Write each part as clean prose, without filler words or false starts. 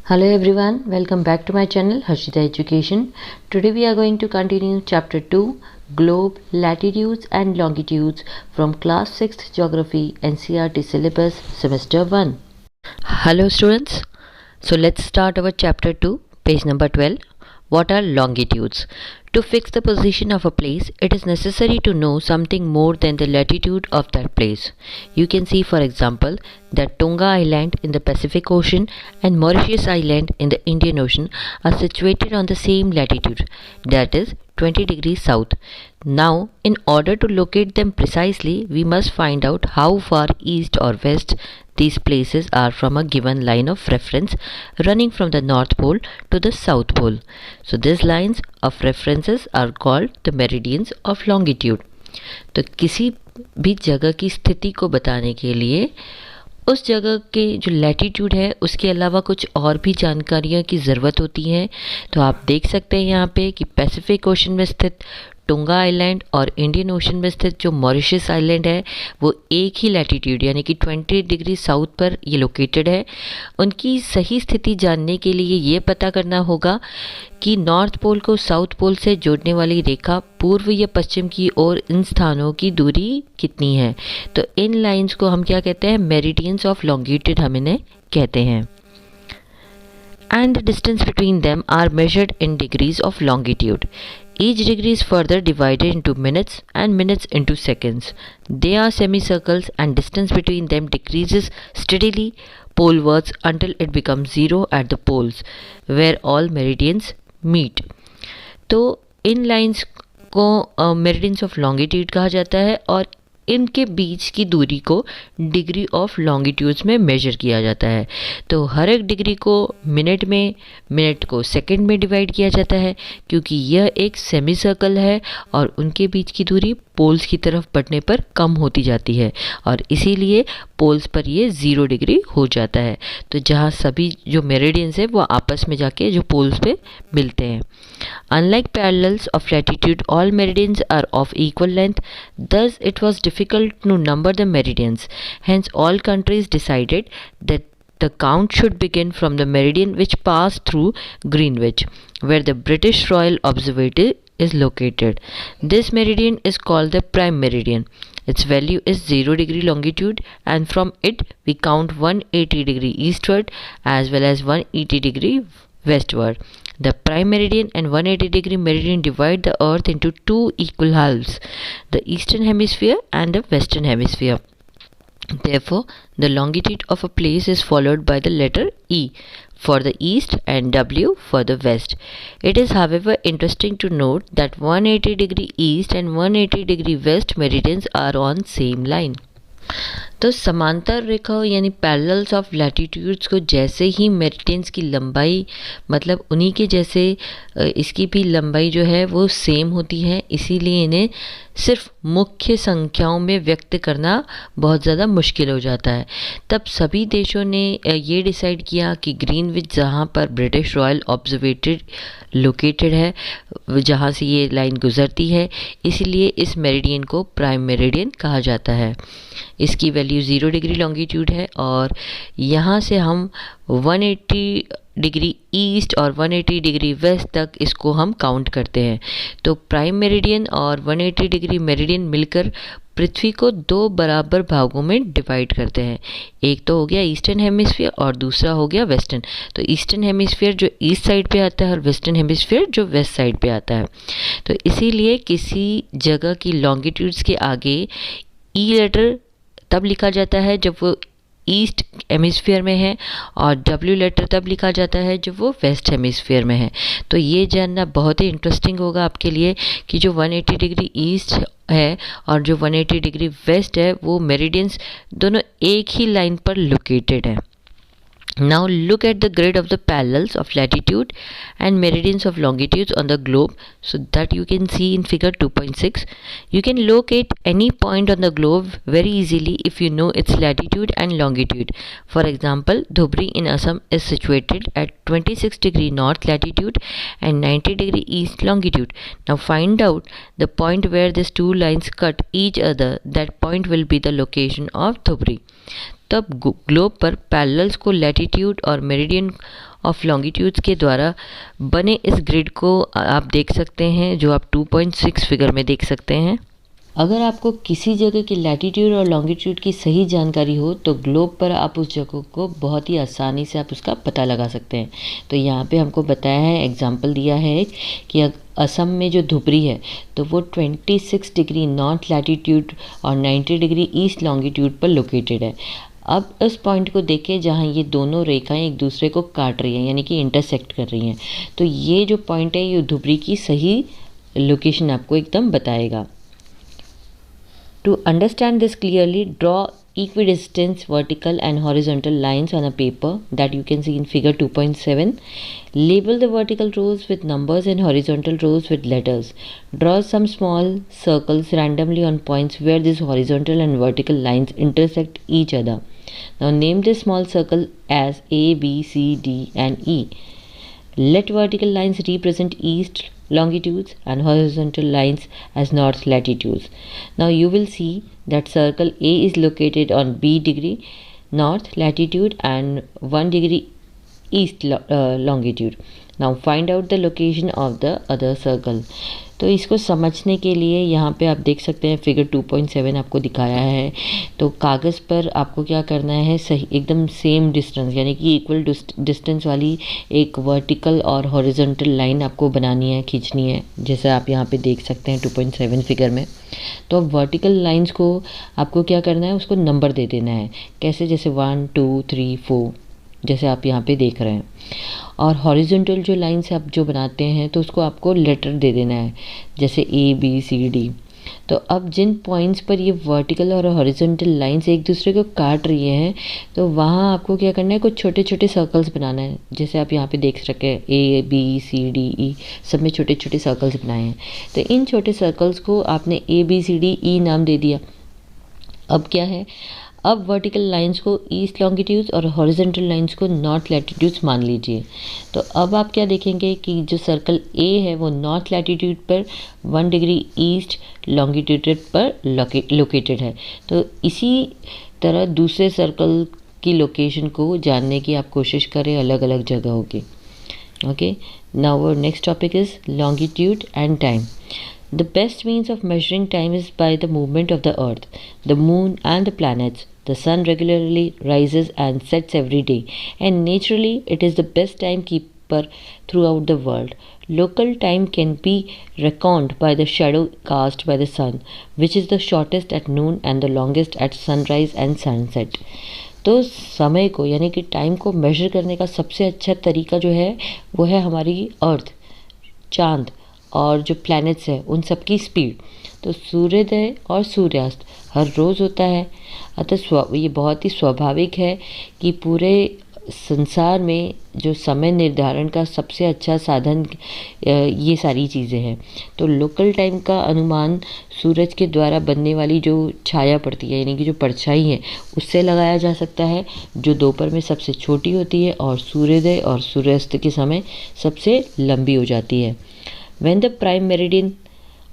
Hello everyone, welcome back to my channel Harshita Education. Today we are going to continue chapter 2 Globe, Latitudes and Longitudes from class 6th Geography NCERT syllabus semester 1. Hello students, so let's start our chapter 2 page number 12. What are longitudes? To fix the position of a place, it is necessary to know something more than the latitude of that place. You can see, for example, that Tonga Island in the Pacific Ocean and Mauritius Island in the Indian Ocean are situated on the same latitude, that is 20 degrees south. Now, in order to locate them precisely, we must find out how far east or west these places are from a given line of reference running from the North Pole to the South Pole. So these lines of references are called the meridians of longitude. तो किसी भी जगह की स्थिति को बताने के लिए उस जगह के जो लैटिट्यूड है उसके अलावा कुछ और भी जानकारियों की ज़रूरत होती है। तो आप देख सकते हैं यहाँ पे कि पैसिफिक ओशन में स्थित टोंगा आइलैंड और इंडियन ओशन में स्थित जो मॉरिशस आइलैंड है वो एक ही लैटिट्यूड यानी कि 20 डिग्री साउथ पर ये लोकेटेड है। उनकी सही स्थिति जानने के लिए ये पता करना होगा कि नॉर्थ पोल को साउथ पोल से जोड़ने वाली रेखा पूर्व या पश्चिम की ओर इन स्थानों की दूरी कितनी है। तो इन लाइंस को हम क्या कहते हैं, मेरिडियंस ऑफ लॉन्गिट्यूड हम इन्हें कहते हैं। And the distance between them are measured in degrees of longitude. Each degree is further divided into minutes and minutes into seconds. They are semicircles and distance between them decreases steadily polewards until it becomes zero at the poles where all meridians meet. तो इन lines को meridians of longitude कहा जाता है और इनके बीच की दूरी को डिग्री ऑफ लॉन्गिट्यूड्स में मेजर किया जाता है। तो हर एक डिग्री को मिनट में, मिनट को सेकंड में डिवाइड किया जाता है क्योंकि यह एक सेमी सर्कल है और उनके बीच की दूरी पोल्स की तरफ बढ़ने पर कम होती जाती है और इसीलिए पोल्स पर ये 0 डिग्री हो जाता है। तो जहाँ सभी जो मेरिडियंस है वो आपस में जाके जो पोल्स पे मिलते हैं। Unlike parallels of latitude, all meridians are of equal length. Thus, it was difficult to number the meridians. Hence, all countries decided that the count should begin from the meridian which passed through Greenwich, where the British Royal Observatory is located. This meridian is called the prime meridian. Its value is 0 degree longitude and from it we count 180 degree eastward as well as 180 degree westward. The prime meridian and 180 degree meridian divide the earth into two equal halves, the eastern hemisphere and the western hemisphere. Therefore, the longitude of a place is followed by the letter E for the east and W for the west. It is however interesting to note that 180 degree east and 180 degree west meridians are on same line. तो समांतर रेखाओं यानी parallels of latitudes को जैसे ही meridians की लंबाई मतलब उन्हीं के जैसे इसकी भी लंबाई जो है वो सेम होती है, इसीलिए इन्हें सिर्फ मुख्य संख्याओं में व्यक्त करना बहुत ज़्यादा मुश्किल हो जाता है। तब सभी देशों ने ये डिसाइड किया कि ग्रीनविच जहाँ पर ब्रिटिश रॉयल ऑब्जर्वेटरी लोकेटेड है, जहाँ से ये लाइन गुजरती है, इसलिए इस मेरिडियन को प्राइम मेरिडियन कहा जाता है। इसकी वैल्यू 0 डिग्री लॉन्गिट्यूड है और यहाँ से हम 180 डिग्री ईस्ट और 180 डिग्री वेस्ट तक इसको हम काउंट करते हैं। तो प्राइम मेरिडियन और 180 डिग्री मेरिडियन मिलकर पृथ्वी को 2 बराबर भागों में डिवाइड करते हैं। एक तो हो गया ईस्टर्न हेमिस्फीयर और दूसरा हो गया वेस्टर्न। तो ईस्टर्न हेमिस्फीयर जो ईस्ट साइड पे आता है और वेस्टर्न हेमिस्फीयर जो वेस्ट साइड पे आता है। तो इसीलिए किसी जगह की लॉन्गिट्यूड्स के आगे ई लेटर तब लिखा जाता है जब वो ईस्ट हेमिस्फीयर में है और डब्ल्यू लेटर तब लिखा जाता है जब वो वेस्ट हेमिस्फीयर में है। तो ये जानना बहुत ही इंटरेस्टिंग होगा आपके लिए कि जो 180 डिग्री ईस्ट है और जो 180 डिग्री वेस्ट है वो मेरिडियंस दोनों एक ही लाइन पर लोकेटेड है। Now look at the grid of the parallels of latitude and meridians of longitudes on the globe so that you can see in figure 2.6. You can locate any point on the globe very easily if you know its latitude and longitude. For example, Dhubri in Assam is situated at 26 degree north latitude and 90 degree east longitude. Now find out the point where these two lines cut each other. That point will be the location of Dhubri. तब globe पर parallels को latitude और meridian of longitudes के द्वारा बने इस grid को आप देख सकते हैं, जो आप 2.6 फिगर में देख सकते हैं। अगर आपको किसी जगह की लैटीट्यूड और लॉन्गिट्यूड की सही जानकारी हो तो ग्लोब पर आप उस जगह को बहुत ही आसानी से आप उसका पता लगा सकते हैं। तो यहाँ पे हमको बताया है, एग्जांपल दिया है कि असम में जो धुबरी है तो वो 26 डिग्री नॉर्थ लैटीट्यूड और 90 डिग्री ईस्ट लॉन्गिट्यूड पर लोकेटेड है। अब इस पॉइंट को देखें जहाँ ये दोनों रेखाएं एक दूसरे को काट रही हैं, यानी कि इंटरसेक्ट कर रही हैं। तो ये जो पॉइंट है ये धुबरी की सही लोकेशन आपको एकदम बताएगा। To understand this clearly, draw equidistant vertical and horizontal lines on a paper that you can see in figure 2.7. Label the vertical rows with numbers and horizontal rows with letters. Draw some small circles randomly on points where these horizontal and vertical lines intersect each other. Now name this small circle as A, B, C, D and E. Let vertical lines represent east longitudes and horizontal lines as north latitudes. Now you will see that circle A is located on B degree north latitude and 1 degree east longitude. Now find out the location of the other circle. तो इसको समझने के लिए यहाँ पे आप देख सकते हैं फिगर 2.7 आपको दिखाया है। तो कागज़ पर आपको क्या करना है, सही एकदम सेम डिस्टेंस यानी कि इक्वल डिस्टेंस वाली एक वर्टिकल और हॉरिजॉन्टल लाइन आपको बनानी है, खींचनी है, जैसे आप यहाँ पे देख सकते हैं 2.7 फिगर में। तो अब वर्टिकल लाइंस को आपको क्या करना है, उसको नंबर दे देना है। कैसे, जैसे 1 2 3 4 जैसे आप यहाँ पे देख रहे हैं। और हॉरिजॉन्टल जो लाइन्स आप जो बनाते हैं तो उसको आपको लेटर दे देना है, जैसे A B C D। तो अब जिन पॉइंट्स पर ये वर्टिकल और हॉरिजॉन्टल लाइन्स एक दूसरे को काट रही हैं तो वहाँ आपको क्या करना है, कुछ छोटे छोटे सर्कल्स बनाना है। जैसे आप यहाँ पे देख सके A B C D E सब में छोटे छोटे सर्कल्स बनाए हैं। तो इन छोटे सर्कल्स को आपने A B C D E नाम दे दिया। अब क्या है, अब वर्टिकल लाइंस को ईस्ट लॉन्गिट्यूड्स और हॉरिजॉन्टल लाइंस को नॉर्थ लैटिट्यूड्स मान लीजिए। तो अब आप क्या देखेंगे कि जो सर्कल ए है वो नॉर्थ लैटिट्यूड पर 1 डिग्री ईस्ट लॉन्गिट्यूड पर लोकेटेड है। तो इसी तरह दूसरे सर्कल की लोकेशन को जानने की आप कोशिश करें अलग अलग जगहों की। Okay, now our next topic is longitude and time. The best means of measuring time is by the movement of the earth, the moon and the planets. The sun regularly rises and sets every day, and naturally it is the best timekeeper throughout the world. Local time can be reckoned by the shadow cast by the sun, which is the shortest at noon and the longest at sunrise and sunset. तो समय को यानी कि time को major करने का सबसे अच्छा तरीका जो है वो है हमारी अर्थ, चांद और जो प्लैनेट्स है उन सब की स्पीड। तो सूर्योदय और सूर्यास्त हर रोज़ होता है, अतः ये बहुत ही स्वाभाविक है कि पूरे संसार में जो समय निर्धारण का सबसे अच्छा साधन ये सारी चीज़ें हैं। तो लोकल टाइम का अनुमान सूरज के द्वारा बनने वाली जो छाया पड़ती है यानी कि जो परछाई है उससे लगाया जा सकता है, जो दोपहर में सबसे छोटी होती है और सूर्योदय और सूर्यास्त के समय सबसे लंबी हो जाती है। When the prime meridian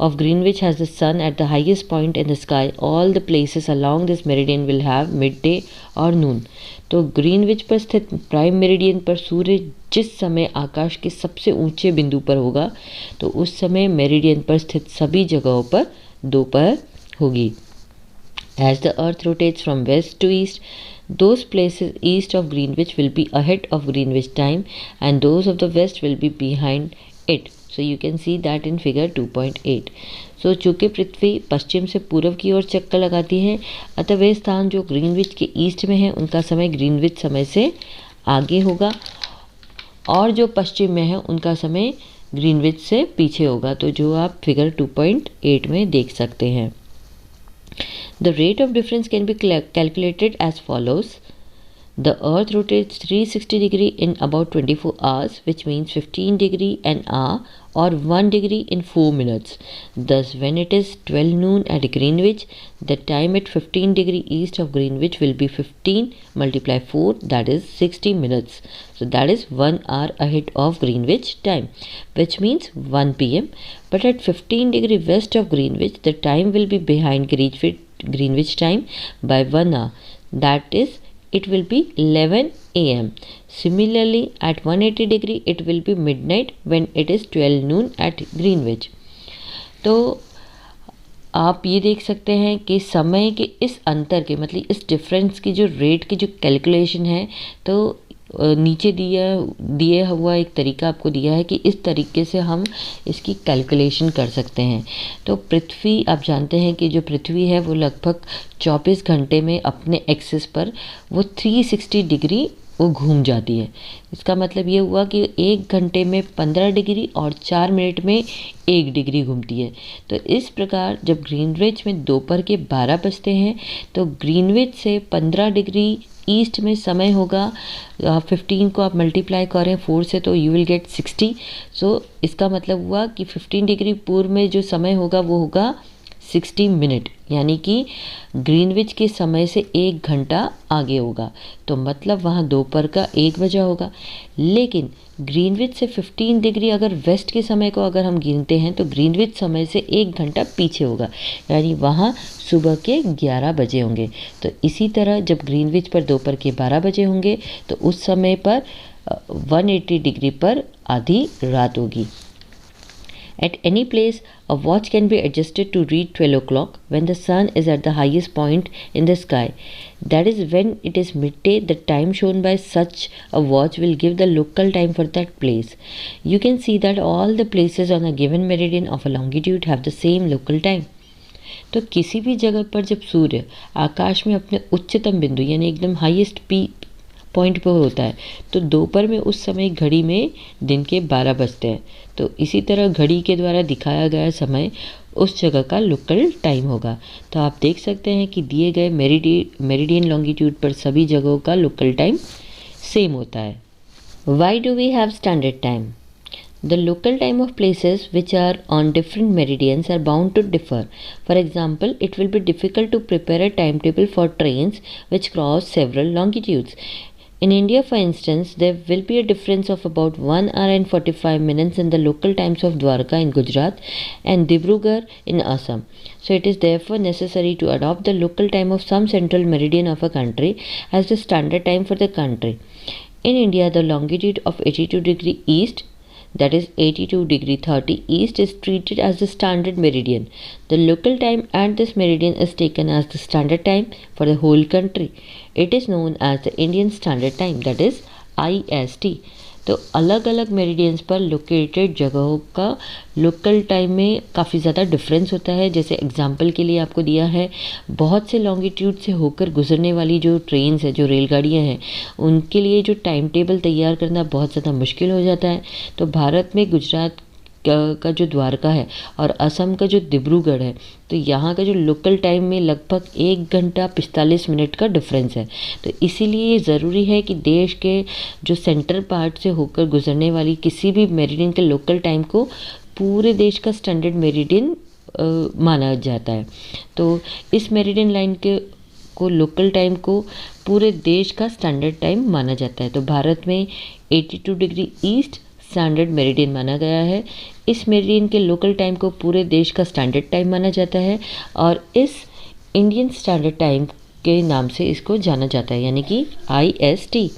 of Greenwich has the sun at the highest point in the sky, all the places along this meridian will have midday और noon. तो ग्रीनविच पर स्थित प्राइम मेरिडियन पर सूर्य जिस समय आकाश के सबसे ऊंचे बिंदु पर होगा तो उस समय मेरिडियन पर स्थित सभी जगहों पर दोपहर होगी। As the earth rotates from west to east, those places east of Greenwich will be ahead of Greenwich time and those of the west will be behind it. So you can see that in figure 2.8. So चूँकि पृथ्वी पश्चिम से पूर्व की ओर चक्कर लगाती है अतः वे स्थान जो ग्रीनविच के ईस्ट में है उनका समय ग्रीनविच समय से आगे होगा और जो पश्चिम में है उनका समय ग्रीनविच से पीछे होगा। तो जो आप फिगर 2.8 में देख सकते हैं। The rate of difference can be calculated as follows. The earth rotates 360 degree in about 24 hours, which means 15 degree an hour or 1 degree in 4 minutes. Thus, when it is 12 noon at Greenwich, the time at 15 degree east of Greenwich will be 15 multiply 4, that is 60 minutes. So that is 1 hour ahead of Greenwich time, which means 1 p.m. But at 15 degree west of Greenwich, the time will be behind Greenwich time by 1 hour. That is it will be 11 a.m. Similarly, at 180 degree it will be midnight when it is 12 noon at Greenwich. तो आप ये देख सकते हैं कि समय के इस अंतर के मतलब इस डिफरेंस की जो रेट की जो कैलकुलेशन है, तो नीचे दिया हुआ एक तरीका आपको दिया है कि इस तरीके से हम इसकी कैलकुलेशन कर सकते हैं। तो पृथ्वी, आप जानते हैं कि जो पृथ्वी है वो लगभग 24 घंटे में अपने एक्सिस पर वो 360 डिग्री वो घूम जाती है। इसका मतलब ये हुआ कि 1 घंटे में 15 डिग्री और 4 मिनट में 1 डिग्री घूमती है। तो इस प्रकार जब ग्रीनविच में दोपहर के 12 बजते हैं तो ग्रीनविच से 15 डिग्री ईस्ट में समय होगा। 15 को आप मल्टीप्लाई करें 4 से तो यू विल गेट 60। सो इसका मतलब हुआ कि 15 डिग्री पूर्व में जो समय होगा वो होगा 60 मिनट, यानी कि ग्रीनविच के समय से 1 घंटा आगे होगा। तो मतलब वहाँ दोपहर का 1 बजा होगा। लेकिन ग्रीनविच से 15 डिग्री अगर वेस्ट के समय को अगर हम गिनते हैं तो ग्रीनविच समय से 1 घंटा पीछे होगा, यानी वहाँ सुबह के 11 बजे होंगे। तो इसी तरह जब ग्रीनविच पर दोपहर के 12 बजे होंगे तो उस समय पर 180 डिग्री पर आधी रात होगी। At any place, a watch can be adjusted to read 12 o'clock when the sun is at the highest point in the sky. That is when it is midday. The time shown by such a watch will give the local time for that place. You can see that all the places on a given meridian of a longitude have the same local time. तो किसी भी जगह पर जब सूर्य आकाश में अपने उच्चतम बिंदु यानी एकदम हाईएस्ट पॉइंट पर होता है तो दोपहर में उस समय घड़ी में दिन के 12 बजते हैं। तो इसी तरह घड़ी के द्वारा दिखाया गया समय उस जगह का लोकल टाइम होगा। तो आप देख सकते हैं कि दिए गए मेरिडियन लॉन्गिट्यूड पर सभी जगहों का लोकल टाइम सेम होता है। Why do we have standard time? The local time of places which are on different meridians are bound to differ. For example, it will be difficult to prepare a timetable for trains which cross several longitudes. In India, for instance, there will be a difference of about 1 hour and 45 minutes in the local times of Dwarka in Gujarat and Dibrugarh in Assam. So it is therefore necessary to adopt the local time of some central meridian of a country as the standard time for the country. In India, the longitude of 82 degree east, that is 82 degree 30 east, is treated as the standard meridian. The local time at this meridian is taken as the standard time for the whole country. It is known as the Indian Standard Time, that is IST. तो अलग अलग meridians पर located जगहों का local time में काफ़ी ज़्यादा difference होता है। जैसे एग्जांपल के लिए आपको दिया है, बहुत से लॉन्गिट्यूड से होकर गुजरने वाली जो ट्रेन्स है, जो रेलगाड़ियां हैं, उनके लिए जो टाइम टेबल तैयार करना बहुत ज़्यादा मुश्किल हो जाता है। तो भारत में गुजरात का जो द्वारका है और असम का जो डिब्रूगढ़ है, तो यहाँ का जो लोकल टाइम में लगभग 1 घंटा 45 मिनट का डिफरेंस है। तो इसीलिए ये ज़रूरी है कि देश के जो सेंट्रल पार्ट से होकर गुजरने वाली किसी भी मेरिडियन के लोकल टाइम को पूरे देश का स्टैंडर्ड मेरिडियन माना जाता है। तो इस मेरिडियन लाइन को लोकल टाइम को पूरे देश का स्टैंडर्ड टाइम माना जाता है। तो भारत में 82 डिग्री ईस्ट स्टैंडर्ड मेरिडियन माना गया है। इस मेरिडियन के लोकल टाइम को पूरे देश का स्टैंडर्ड टाइम माना जाता है और इस इंडियन स्टैंडर्ड टाइम के नाम से इसको जाना जाता है, यानी कि IST।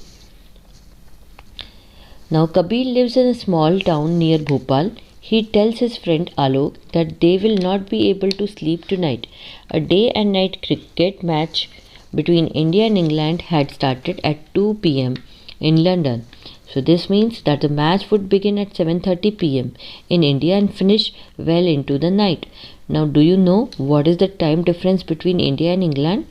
Now Kabir lives in a small town near Bhopal. He tells his friend Alok that they will not be able to sleep tonight. A day and night cricket match between India and England had started at 2 p.m. in London. So this means that the match would begin at 7:30 p.m. in India and finish well into the night. Now, do you know what is the time difference between India and England?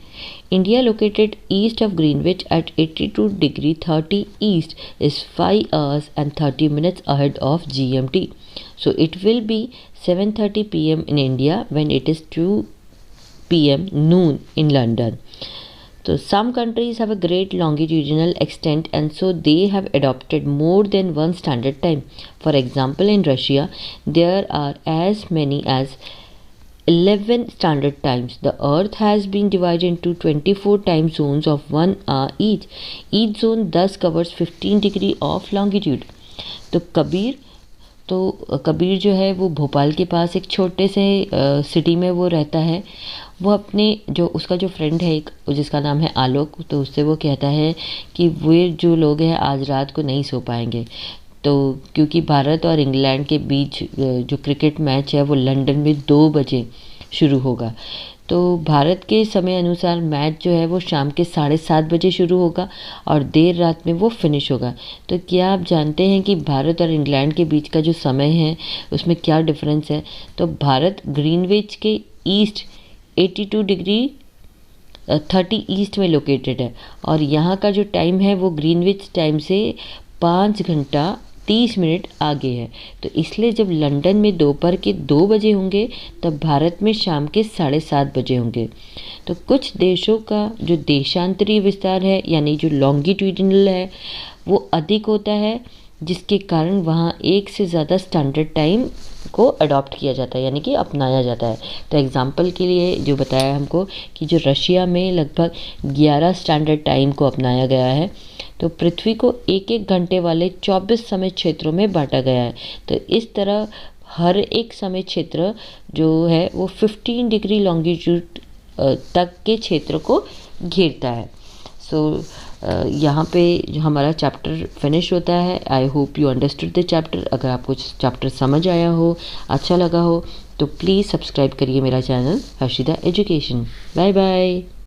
India, located east of Greenwich at 82 degree 30 east, is 5 hours and 30 minutes ahead of GMT. So it will be 7:30 p.m. in India when it is 2 p.m. noon in London. So some countries have a great longitudinal extent and so they have adopted more than one standard time. For example, in Russia, there are as many as 11 standard times. The earth has been divided into 24 time zones of 1 hour each. Each zone thus covers 15 degree of longitude. तो कबीर तो कबीर जो है वो भोपाल के पास एक छोटे से city में वो रहता है। वो अपने जो उसका जो फ्रेंड है एक, जिसका नाम है आलोक, तो उससे वो कहता है कि वे जो लोग हैं आज रात को नहीं सो पाएंगे। तो क्योंकि भारत और इंग्लैंड के बीच जो क्रिकेट मैच है वो लंदन में 2 बजे शुरू होगा। तो भारत के समय अनुसार मैच जो है वो शाम के 7:30 बजे शुरू होगा और देर रात में वो फिनिश होगा। तो क्या आप जानते हैं कि भारत और इंग्लैंड के बीच का जो समय है उसमें क्या डिफरेंस है? तो भारत ग्रीनविच के ईस्ट 82 डिग्री 30 ईस्ट में लोकेटेड है और यहाँ का जो टाइम है वो ग्रीनविच टाइम से 5 घंटा 30 मिनट आगे है। तो इसलिए जब लंदन में दोपहर के 2 बजे होंगे तब भारत में शाम के 7:30 बजे होंगे। तो कुछ देशों का जो देशांतरीय विस्तार है यानी जो लॉन्गिट्यूडिनल है वो अधिक होता है, जिसके कारण वहाँ एक से ज़्यादा स्टैंडर्ड टाइम को अडॉप्ट किया जाता है यानी कि अपनाया जाता है। तो एग्ज़ाम्पल के लिए जो बताया हमको कि जो रशिया में लगभग 11 स्टैंडर्ड टाइम को अपनाया गया है। तो पृथ्वी को एक एक घंटे वाले 24 समय क्षेत्रों में बांटा गया है। तो इस तरह हर एक समय क्षेत्र जो है वो 15 डिग्री लॉन्गिट्यूड तक के क्षेत्र को घेरता है। सो यहाँ पे हमारा चैप्टर फिनिश होता है। I hope you understood the chapter. अगर आपको चैप्टर समझ आया हो, अच्छा लगा हो, तो प्लीज़ सब्सक्राइब करिए मेरा channel Harshita education. Bye bye.